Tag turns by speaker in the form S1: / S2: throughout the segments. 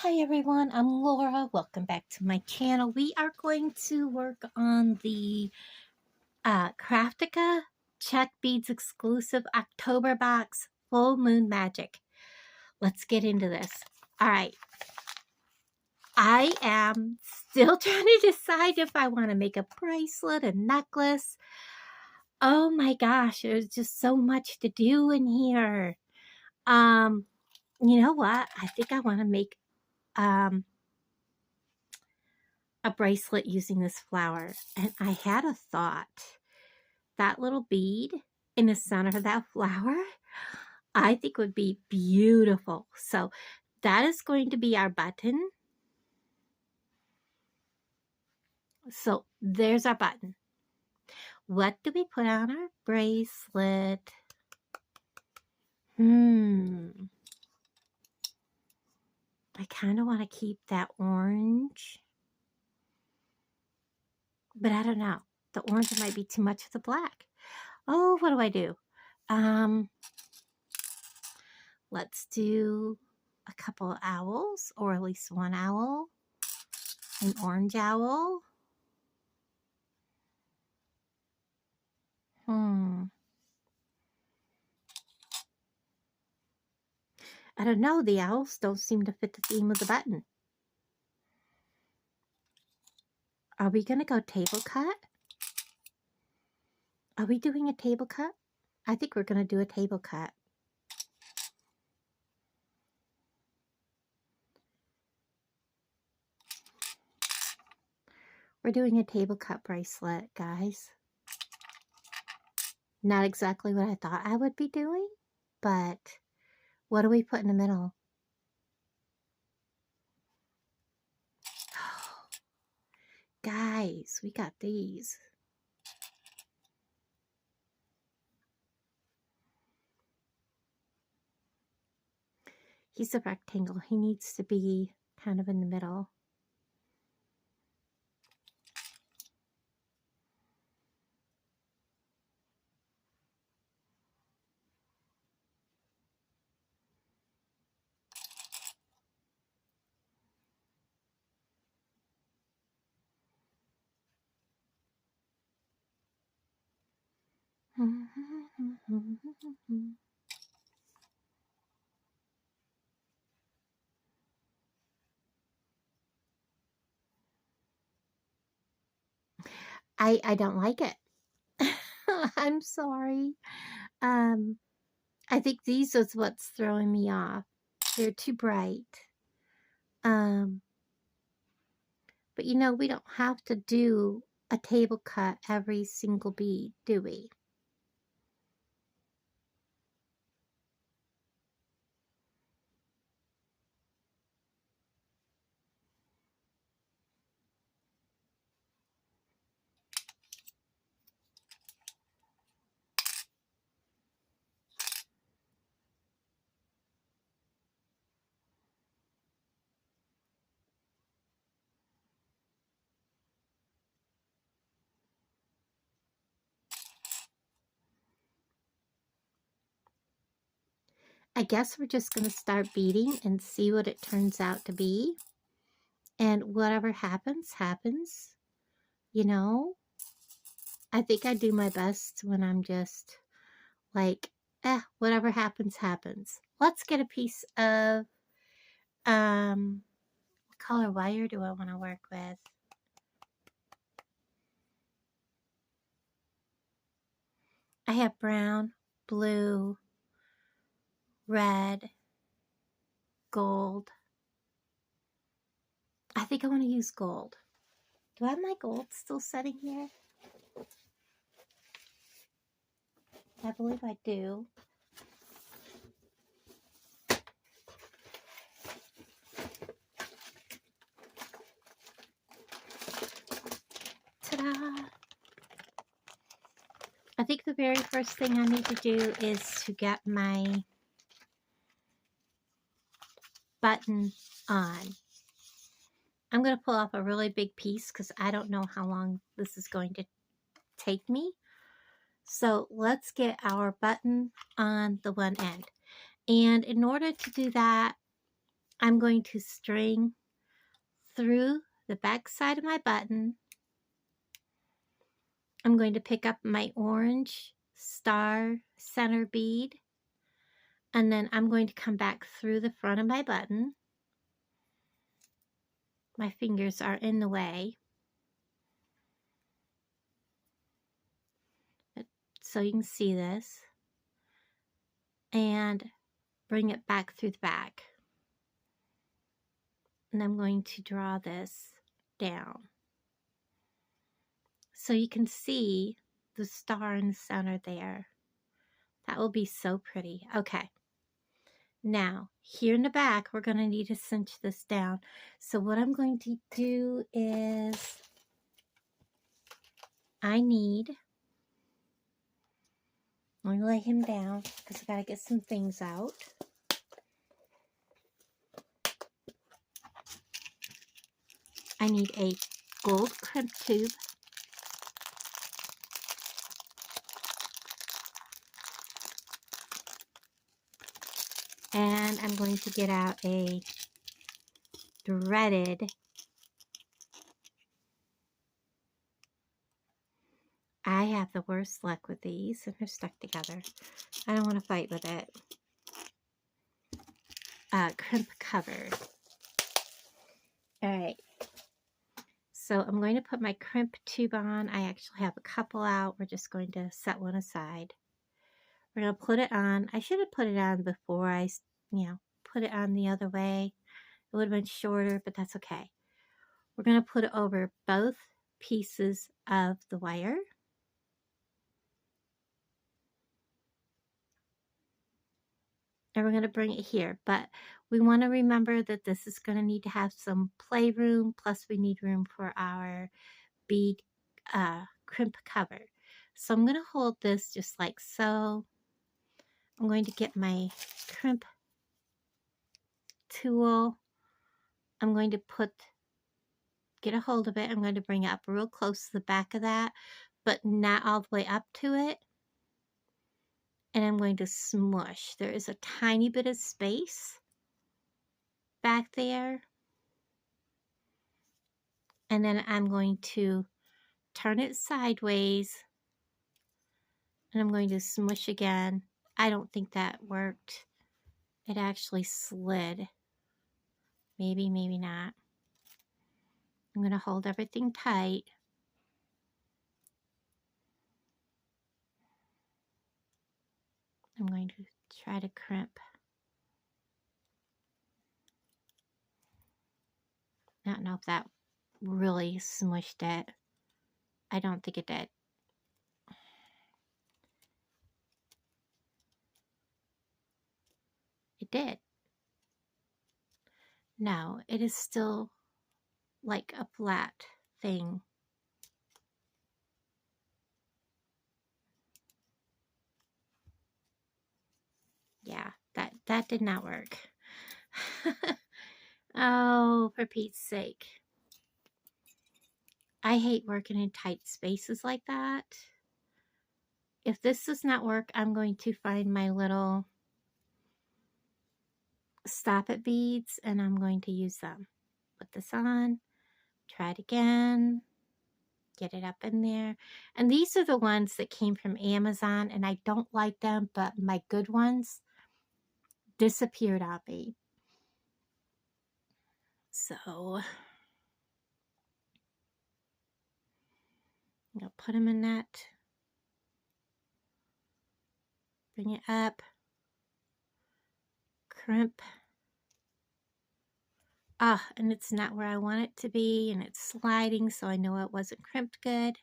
S1: Hi everyone, I'm Laura. Welcome back to my channel. We are going to work on the Kraftika Czech Beads exclusive October box Full Moon Magic. Let's get into this. All right. I am still trying to decide if I want to make a bracelet, a necklace. Oh my gosh, there's just so much to do in here. You know what? I think I want to make a bracelet using this flower, and I had a thought. That little bead in the center of that flower, I think would be beautiful. So that is going to be our button. So there's our button. What do we put on our bracelet? I kind of want to keep that orange, but I don't know. The orange might be too much of the black. Oh, what do I do? Let's do a couple of owls, or at least one owl, an orange owl. I don't know, the owls don't seem to fit the theme of the button. Are we going to go table cut? Are we doing a table cut? I think we're going to do a table cut. We're doing a table cut bracelet, guys. Not exactly what I thought I would be doing, but what do we put in the middle? Guys, we got these. He's a rectangle. He needs to be kind of in the middle. I don't like it. I'm sorry. I think these is what's throwing me off. They're too bright. But you know, we don't have to do a table cut every single bead, do we? I guess we're just going to start beading and see what it turns out to be. And whatever happens, happens. You know? I think I do my best when I'm just like, whatever happens, happens. Let's get a piece of, what color wire do I want to work with? I have brown, blue, red, gold. I think I want to use gold. Do I have my gold still sitting here? I believe I do. Ta-da! I think the very first thing I need to do is to get my button on. I'm going to pull off a really big piece because I don't know how long this is going to take me. So let's get our button on the one end. And in order to do that, I'm going to string through the back side of my button. I'm going to pick up my orange star center bead, and then I'm going to come back through the front of my button. My fingers are in the way, so you can see this, and bring it back through the back. And I'm going to draw this down, so you can see the star in the center there. That will be so pretty. Okay. Now, here in the back, we're going to need to cinch this down. So what I'm going to do is let me lay him down because I got to get some things out. I need a gold crimp tube. And I'm going to get out a threaded I have the worst luck with these, and they're stuck together. I don't want to fight with it. Crimp cover. Alright. So I'm going to put my crimp tube on. I actually have a couple out. We're just going to set one aside. We're going to put it on. I should have put it on before I, put it on the other way. It would have been shorter, but that's okay. We're going to put it over both pieces of the wire. And we're going to bring it here, but we want to remember that this is going to need to have some playroom, plus we need room for our bead crimp cover. So I'm going to hold this just like so. I'm going to get my crimp tool. I'm going to get a hold of it. I'm going to bring it up real close to the back of that, but not all the way up to it. And I'm going to smush. There is a tiny bit of space back there. And then I'm going to turn it sideways. And I'm going to smush again. I don't think that worked. It actually slid. Maybe, maybe not. I'm going to hold everything tight. I'm going to try to crimp. I don't know if that really smushed it. I don't think it did. It did. No, it is still like a flat thing. Yeah, that did not work. Oh, for Pete's sake. I hate working in tight spaces like that. If this does not work, I'm going to find my little stop it beads and I'm going to use them. Put this on, try it again, get it up in there. And these are the ones that came from Amazon, and I don't like them, but my good ones disappeared on me. So I'm going to put them in that. Bring it up. Crimp. Ah, and it's not where I want it to be, and it's sliding, so I know it wasn't crimped good.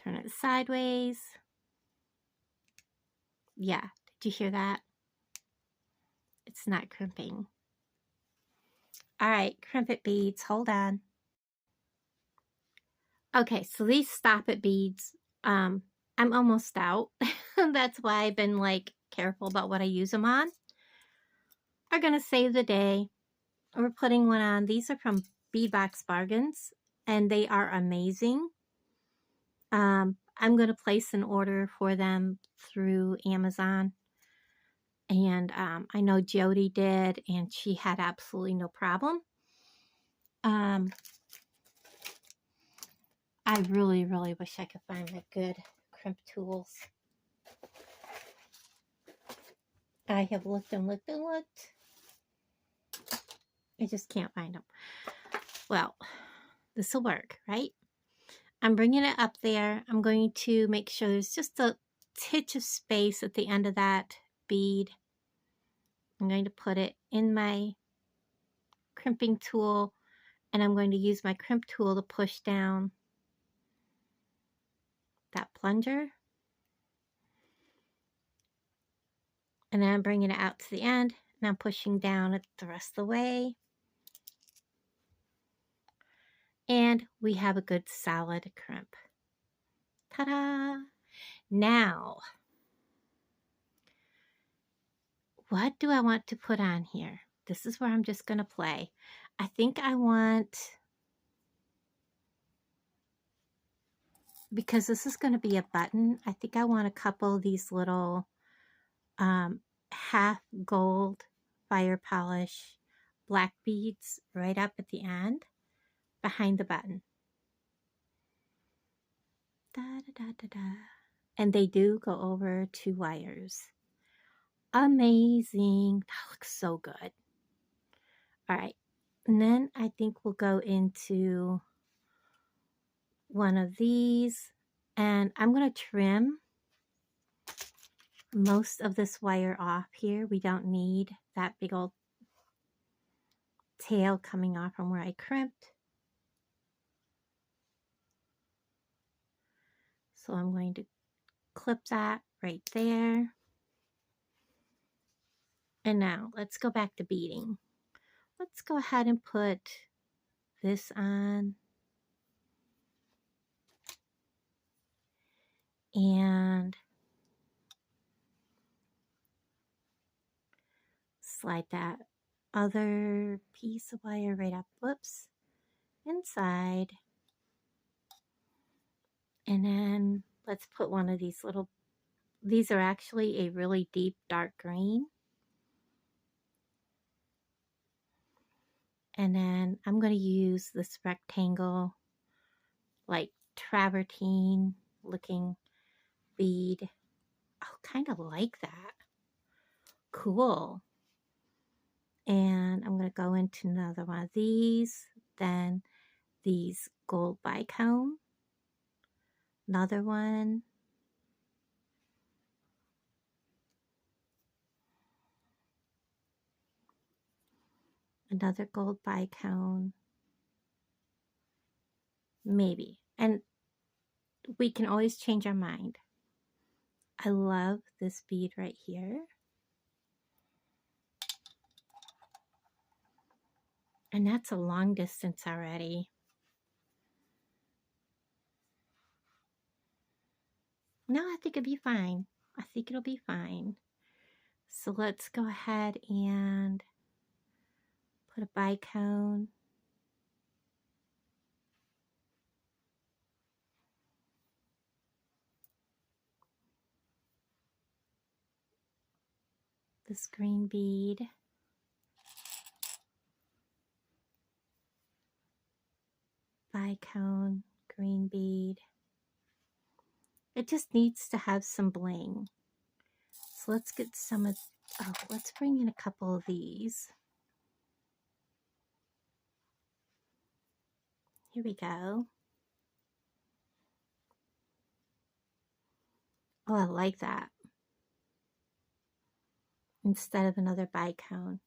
S1: Turn it sideways. Yeah, did you hear that? It's not crimping. All right, crimp it beads, hold on. Okay, so these stop it beads, I'm almost out. That's why I've been like careful about what I use them on. Are gonna save the day. We're putting one on. These are from Beadbox Bargains, and they are amazing. I'm gonna place an order for them through Amazon. And I know Jody did, and she had absolutely no problem. I really, really wish I could find my good crimp tools. I have looked and looked and looked. I just can't find them. Well, this will work, right? I'm bringing it up there. I'm going to make sure there's just a titch of space at the end of that bead. I'm going to put it in my crimping tool, and I'm going to use my crimp tool to push down that plunger. And then I'm bringing it out to the end, and I'm pushing down it the rest of the way. And we have a good solid crimp. Ta-da! Now, what do I want to put on here? This is where I'm just going to play. I think I want, because this is going to be a button, I think I want a couple of these little half gold fire polish black beads right up at the end behind the button. Da, da, da, da, da. And they do go over 2 wires. Amazing. That looks so good. All right. And then I think we'll go into one of these, and I'm going to trim most of this wire off here. We don't need that big old tail coming off from where I crimped. So I'm going to clip that right there. And now let's go back to beading. Let's go ahead and put this on. And slide that other piece of wire right up, whoops, inside. And then let's put one of these little, these are actually a really deep dark green. And then I'm going to use this rectangle, like travertine looking bead. Oh, kind of like that. Cool. And I'm going to go into another one of these, then these gold bicone, another one, another gold bicone, maybe. And we can always change our mind. I love this bead right here. And that's a long distance already. No, I think it'll be fine. I think it'll be fine. So let's go ahead and put a bicone. This green bead. Bicone, green bead. It just needs to have some bling. So let's get some of, oh, let's bring in a couple of these. Here we go. Oh, I like that. Instead of another bicone.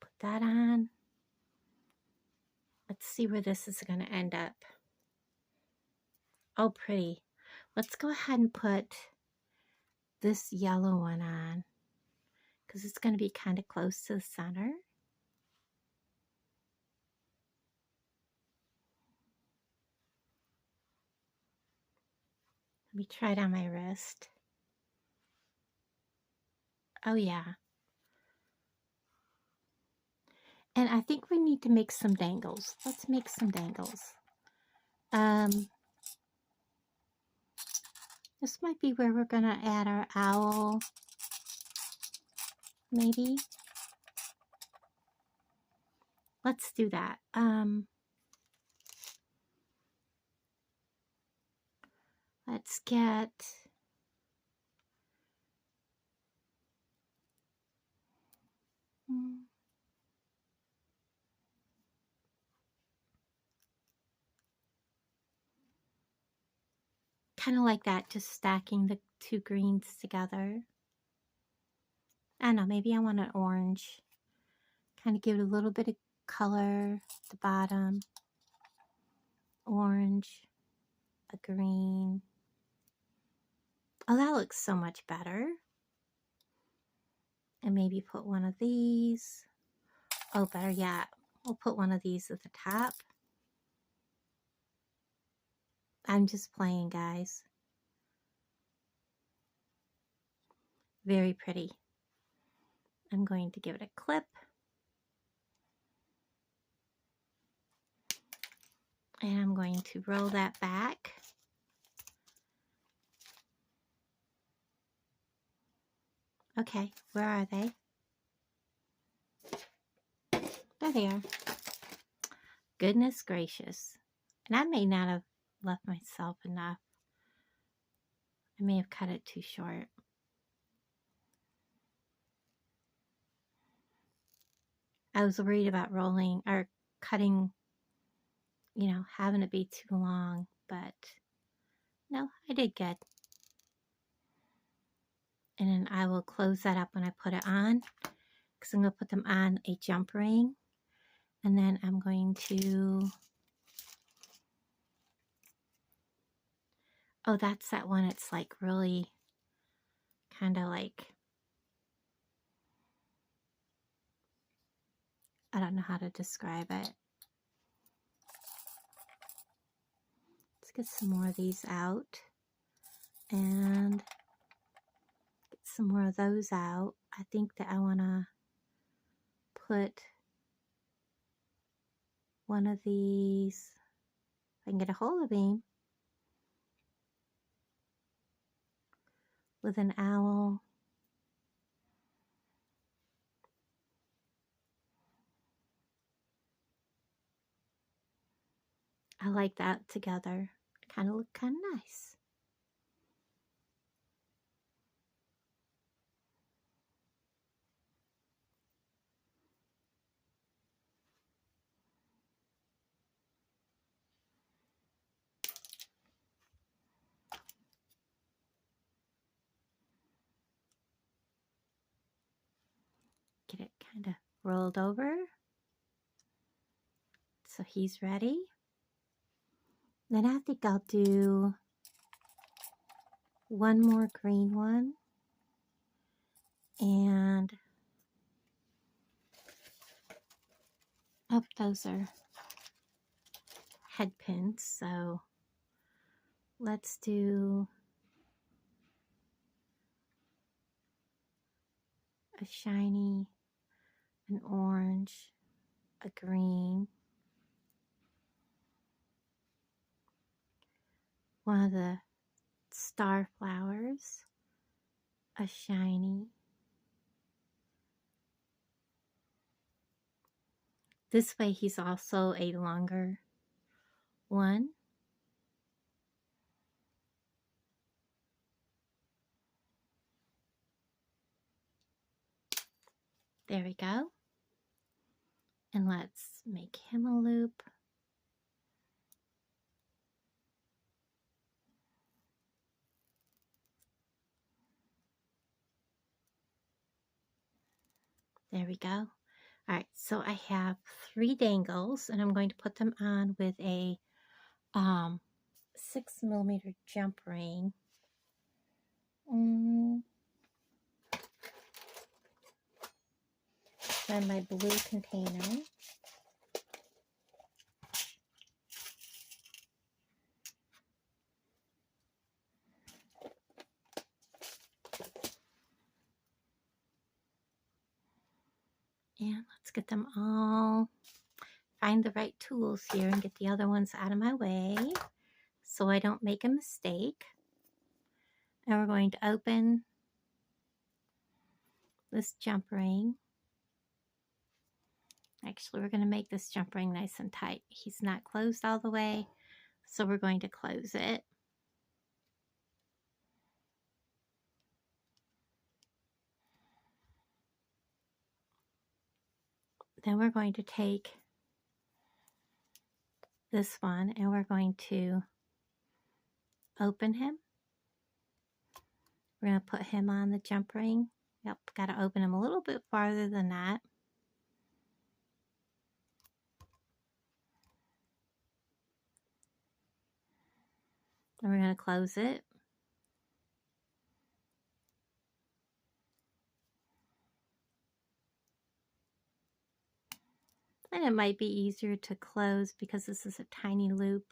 S1: Put that on. Let's see where this is going to end up. Oh, pretty. Let's go ahead and put this yellow one on, because it's going to be kind of close to the center. Let me try it on my wrist. Oh, yeah. And I think we need to make some dangles. Let's make some dangles. This might be where we're going to add our owl. maybe. Let's do that. Let's get kind of like that, just stacking the two greens together. I don't know, maybe I want an orange. Kind of give it a little bit of color at the bottom. Orange, a green. Oh, that looks so much better. And maybe put one of these. Oh, better yet, we'll put one of these at the top. I'm just playing, guys. Very pretty. I'm going to give it a clip. And I'm going to roll that back. Okay, where are they? There they are. Goodness gracious. And I may not have left myself enough. I may have cut it too short. I was worried about rolling or cutting, you know, having it be too long, but no, I did good. And then I will close that up when I put it on, because I'm going to put them on a jump ring. And then I'm going to, oh, that's that one. It's like really kind of like, I don't know how to describe it. Let's get some more of these out and get some more of those out. I think that I want to put one of these, if I can get a hold of him, with an owl. I like that together. Kind of look kind of nice. Get it kind of rolled over. So he's ready. Then I think I'll do one more green one. And oh, those are head pins. So let's do a shiny, an orange, a green, one of the star flowers, a shiny. This way he's also a longer one. There we go. And let's make him a loop. There we go. All right, so I have 3 dangles, and I'm going to put them on with a 6mm jump ring. Then my blue container. And let's get them all, find the right tools here and get the other ones out of my way so I don't make a mistake. And we're going to open this jump ring. Actually, we're going to make this jump ring nice and tight. He's not closed all the way, so we're going to close it. Then we're going to take this one and we're going to open him. We're going to put him on the jump ring. Yep, got to open him a little bit farther than that. And we're going to close it. And it might be easier to close because this is a tiny loop.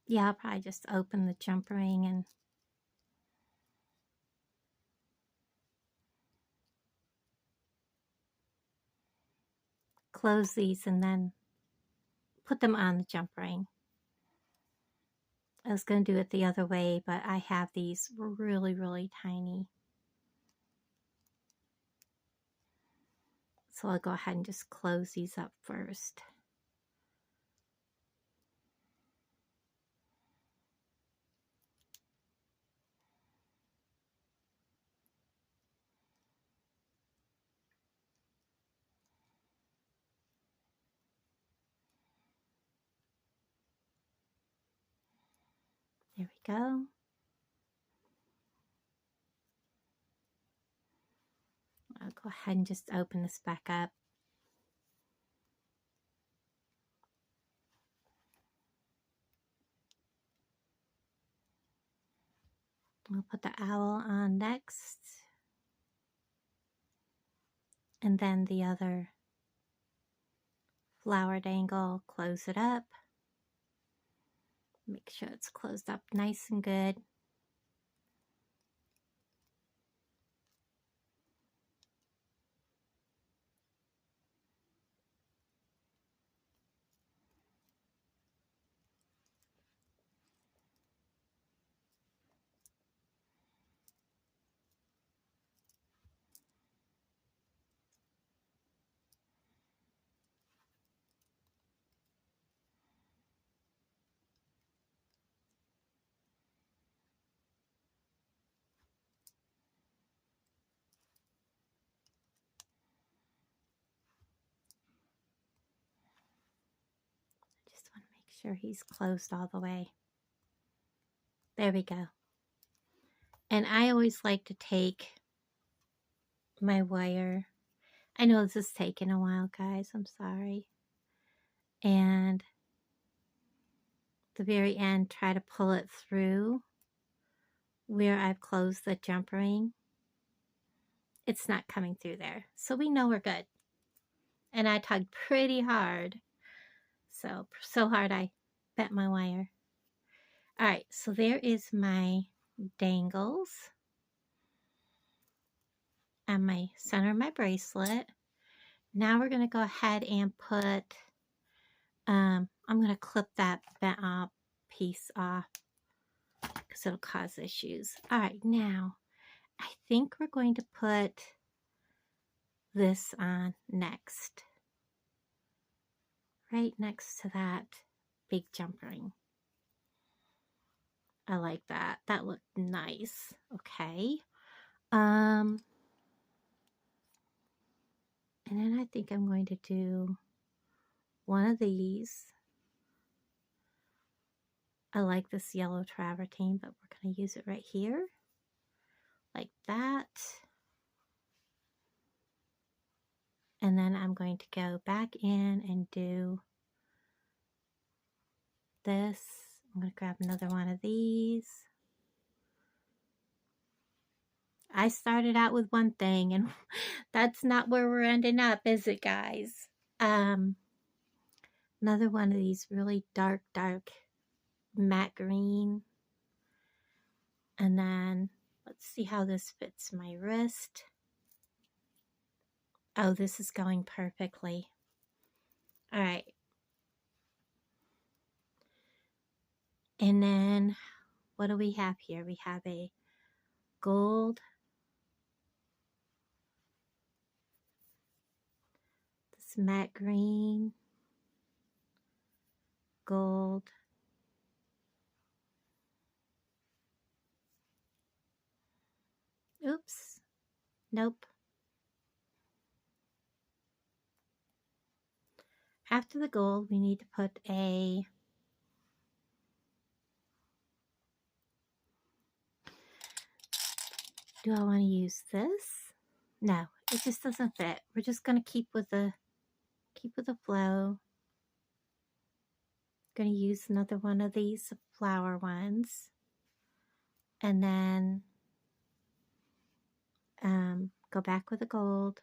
S1: Yeah, I'll probably just open the jump ring and close these and then put them on the jump ring. I was going to do it the other way, but I have these really, really tiny. So I'll go ahead and just close these up first. There we go. I'll go ahead and just open this back up. We'll put the owl on next. And then the other flower dangle, close it up. Make sure it's closed up nice and good. Just want to make sure he's closed all the way. There we go. And I always like to take my wire. I know this is taking a while, guys. I'm sorry. And the very end, try to pull it through where I've closed the jump ring. It's not coming through there. So we know we're good. And I tugged pretty hard. So hard I bent my wire. All right, so there is my dangles and my center of my bracelet. Now we're going to go ahead and put, I'm going to clip that bent up piece off because it'll cause issues. All right, now I think we're going to put this on next. Right next to that big jump ring. I like that. That looked nice. Okay. And then I think I'm going to do one of these. I like this yellow travertine, but we're going to use it right here. Like that. And then I'm going to go back in and do this. I'm going to grab another one of these. I started out with one thing, and that's not where we're ending up, is it, guys? Another one of these really dark matte green. And then let's see how this fits my wrist. Oh, this is going perfectly. All right. And then what do we have here? We have a gold, this matte green, gold, oops, nope. After the gold, we need to put a do I want to use this? No, it just doesn't fit. We're just going to keep with the flow. Going to use another one of these flower ones, and then go back with the gold,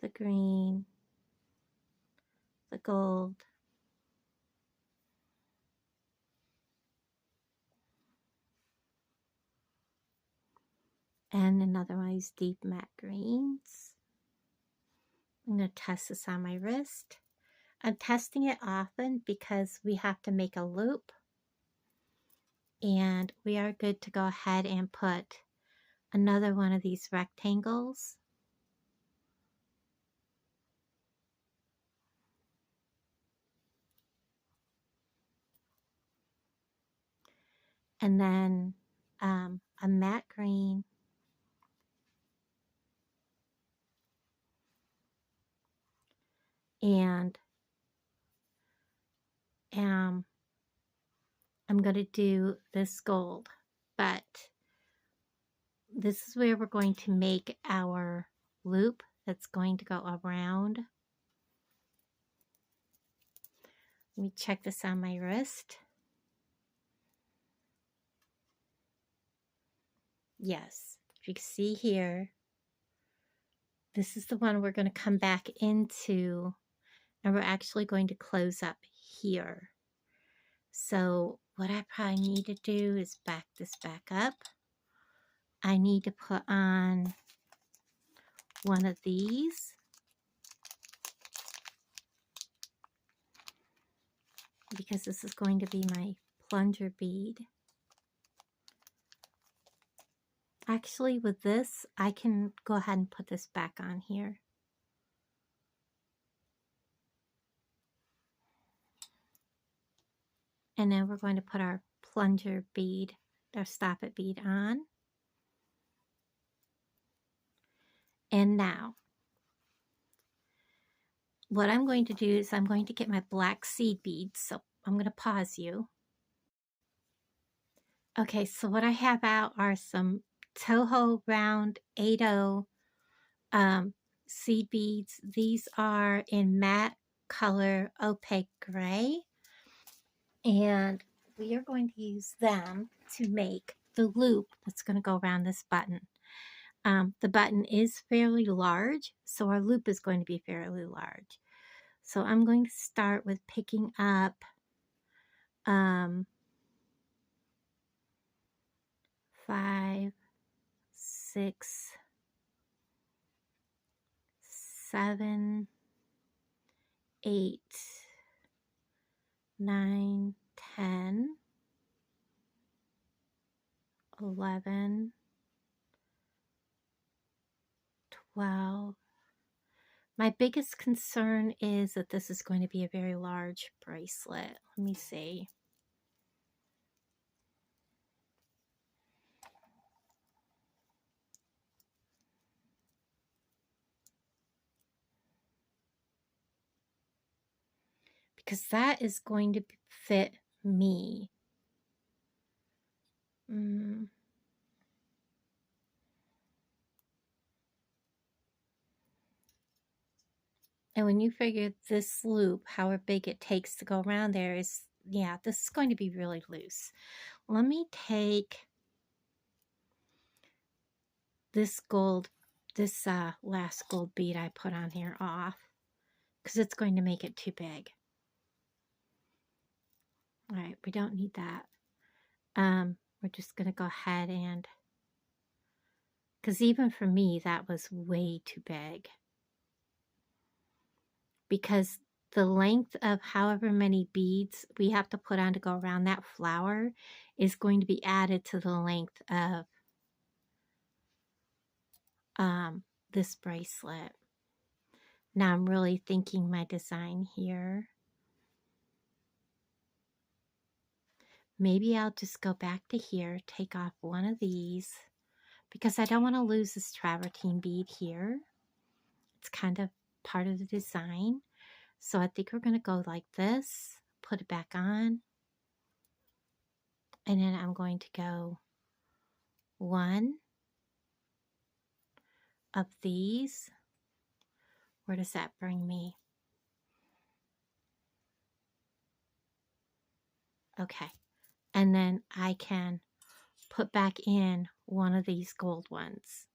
S1: the green, the gold, and another one of these deep matte greens. I'm going to test this on my wrist. I'm testing it often because we have to make a loop, and we are good to go ahead and put another one of these rectangles. And then a matte green, and I'm going to do this gold, but this is where we're going to make our loop that's going to go around. Let me check this on my wrist. Yes, if you can see here, this is the one we're going to come back into, and we're actually going to close up here. So what I probably need to do is back this back up. I need to put on one of these, because this is going to be my plunger bead. Actually, with this, I can go ahead and put this back on here. And then we're going to put our plunger bead, our stop it bead on. And now, what I'm going to do is I'm going to get my black seed beads. So I'm going to pause you. Okay, so what I have out are some Toho round 80 seed beads. These are in matte color opaque gray, and we are going to use them to make the loop that's going to go around this button. The button is fairly large, so our loop is going to be fairly large. So I'm going to start with picking up 5, 6, 7, 8, 9, 10, 11, 12. My biggest concern is that this is going to be a very large bracelet. Let me see. Because that is going to fit me. And when you figure this loop, however big it takes to go around there, is, yeah, this is going to be really loose. Let me take this gold, this last gold bead I put on here off, because it's going to make it too big. All right, we don't need that. We're just going to go ahead and, because even for me, that was way too big. Because the length of however many beads we have to put on to go around that flower is going to be added to the length of this bracelet. Now I'm really thinking my design here. Maybe I'll just go back to here, take off one of these, because I don't want to lose this travertine bead here. It's kind of part of the design. So I think we're going to go like this, put it back on, and then I'm going to go one of these. Where does that bring me? Okay. And then I can put back in one of these gold ones.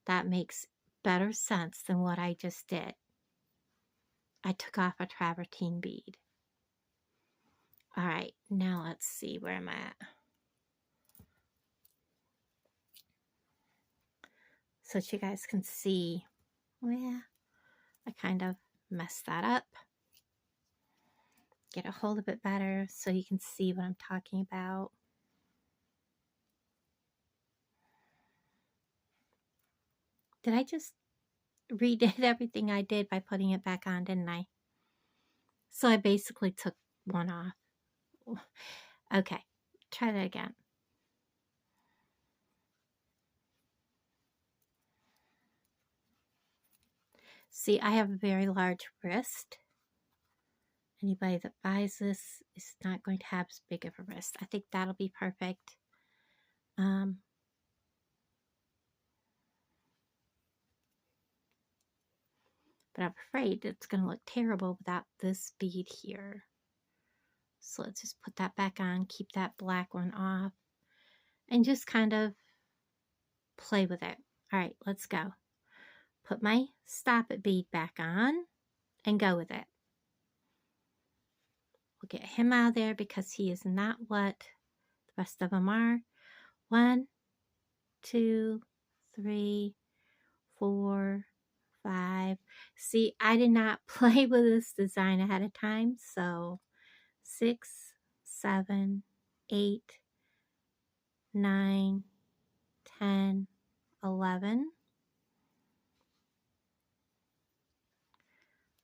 S1: That makes better sense than what I just did. I took off a travertine bead. All right, now let's see where I'm at. So that you guys can see, well, I kind of messed that up. Get a hold of it better so you can see what I'm talking about. Did I just redid everything I did by putting it back on, didn't I? So I basically took one off. Okay, try that again. See, I have a very large wrist. Anybody that buys this is not going to have as big of a wrist. I think that'll be perfect. But I'm afraid it's going to look terrible without this bead here. So let's just put that back on, keep that black one off, and just kind of play with it. All right, let's go. Put my stop it bead back on and go with it. We'll get him out of there because he is not what the rest of them are. 1, 2, 3, 4, 5. See, I did not play with this design ahead of time, so 6, 7, 8, 9, 10, 11.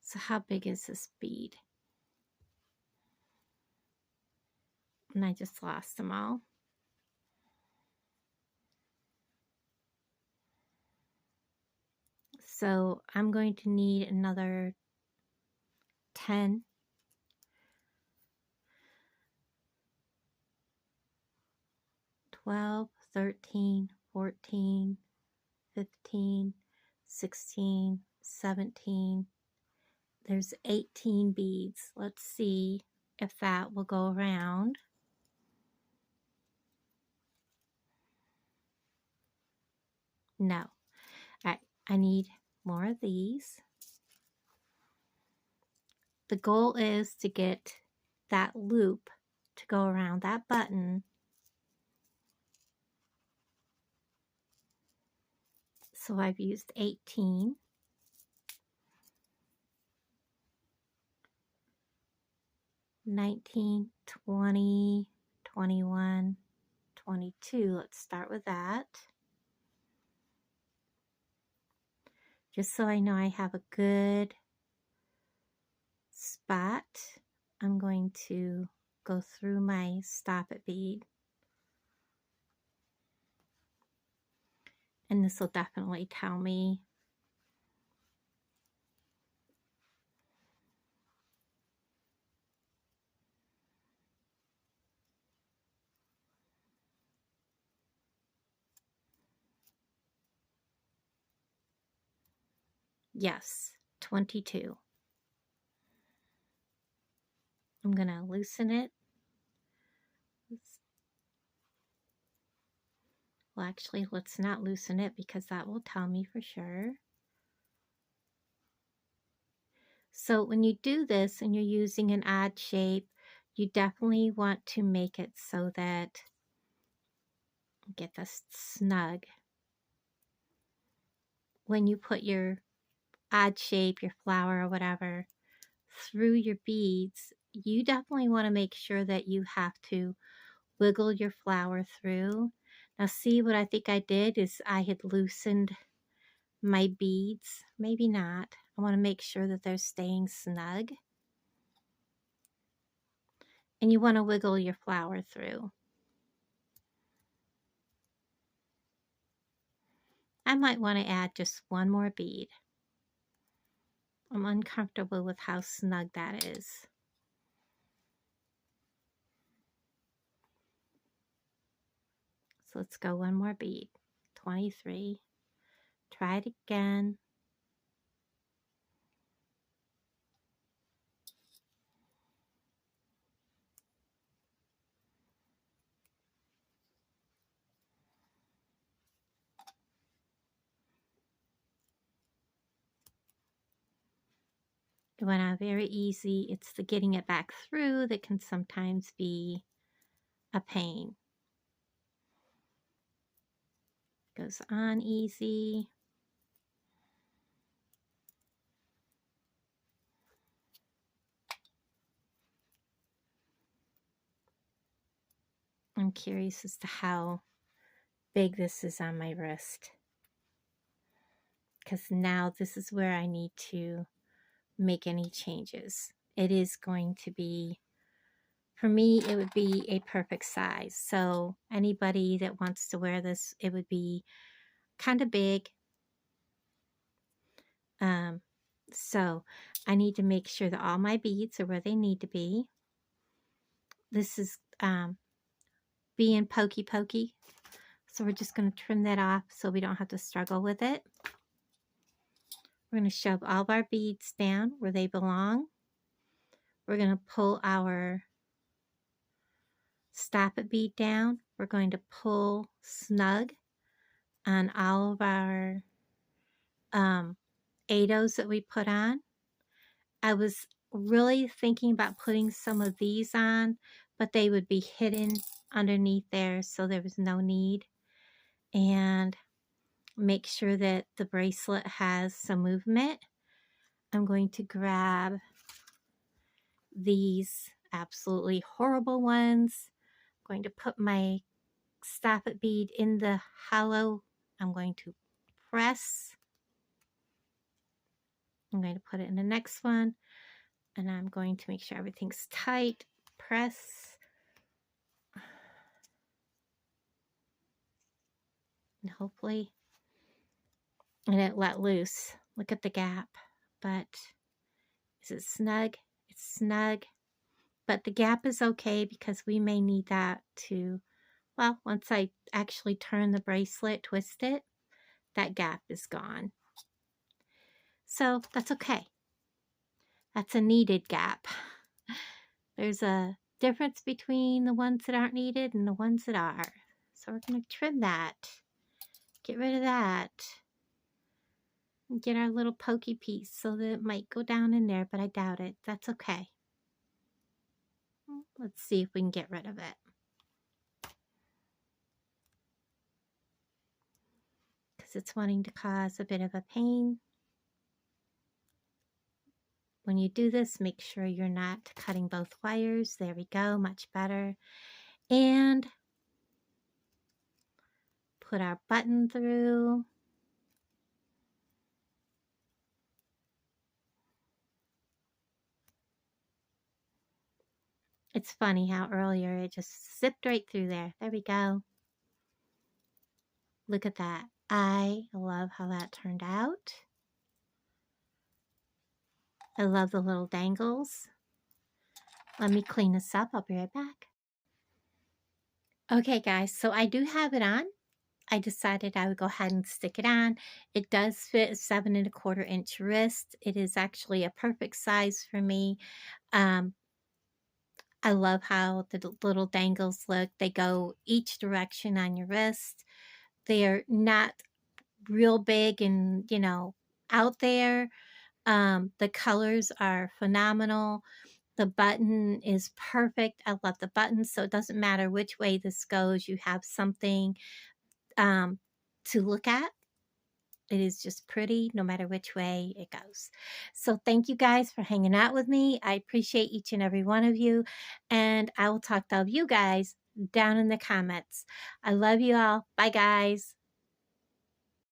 S1: So how big is this bead? And I just lost them all. So I'm going to need another 10. 12, 13, 14, 15, 16, 17. There's 18 beads. Let's see if that will go around. No. All right, I need more of these. The goal is to get that loop to go around that button. So I've used 18. 19, 20, 21, 22. Let's start with that. Just so I know I have a good spot, I'm going to go through my stop it bead. And this will definitely tell me yes, 22. I'm going to loosen it. Well, actually, let's not loosen it because that will tell me for sure. So when you do this and you're using an odd shape, you definitely want to make it so that, get this snug. When you put your odd shape, your flower or whatever through your beads, you definitely want to make sure that you have to wiggle your flower through. Now see, what I think I did is I had loosened my beads. Maybe not. I want to make sure that they're staying snug. And you want to wiggle your flower through. I might want to add just one more bead. I'm uncomfortable with how snug that is. So let's go one more bead. 23. Try it again. It went out very easy. It's the getting it back through that can sometimes be a pain. Goes on easy. I'm curious as to how big this is on my wrist, because now this is where I need to make any changes. It is going to be, for me, it would be a perfect size. So anybody that wants to wear this, it would be kind of big. So I need to make sure that all my beads are where they need to be. This is being pokey. So we're just going to trim that off so we don't have to struggle with it. We're going to shove all of our beads down where they belong. We're going to pull our stop it bead down. We're going to pull snug on all of our ADOs that we put on. I was really thinking about putting some of these on, but they would be hidden underneath there, so there was no need. And make sure that the bracelet has some movement. I'm going to grab these absolutely horrible ones. I'm going to put my stop it bead in the hollow. I'm going to press. I'm going to put it in the next one, and I'm going to make sure everything's tight. Press. And hopefully and it let loose. Look at the gap. But is it snug? It's snug. But the gap is okay because we may need that to, well, once I actually turn the bracelet, twist it, that gap is gone. So that's okay. That's a needed gap. There's a difference between the ones that aren't needed and the ones that are. So we're going to trim that. Get rid of that. And get our little pokey piece so that it might go down in there, but I doubt it. That's okay. Let's see if we can get rid of it. Because it's wanting to cause a bit of a pain. When you do this, make sure you're not cutting both wires. There we go, much better. And put our button through. It's funny how earlier it just zipped right through there. There we go. Look at that. I love how that turned out. I love the little dangles. Let me clean this up. I'll be right back. Okay, guys, so I do have it on. I decided I would go ahead and stick it on. It does fit a 7 1/4 inch wrist. It is actually a perfect size for me. I love how the little dangles look. They go each direction on your wrist. They're not real big and, you know, out there. The colors are phenomenal. The button is perfect. I love the button, so it doesn't matter which way this goes. You have something to look at. It is just pretty no matter which way it goes. So thank you guys for hanging out with me. I appreciate each and every one of you. And I will talk to all of you guys down in the comments. I love you all. Bye, guys.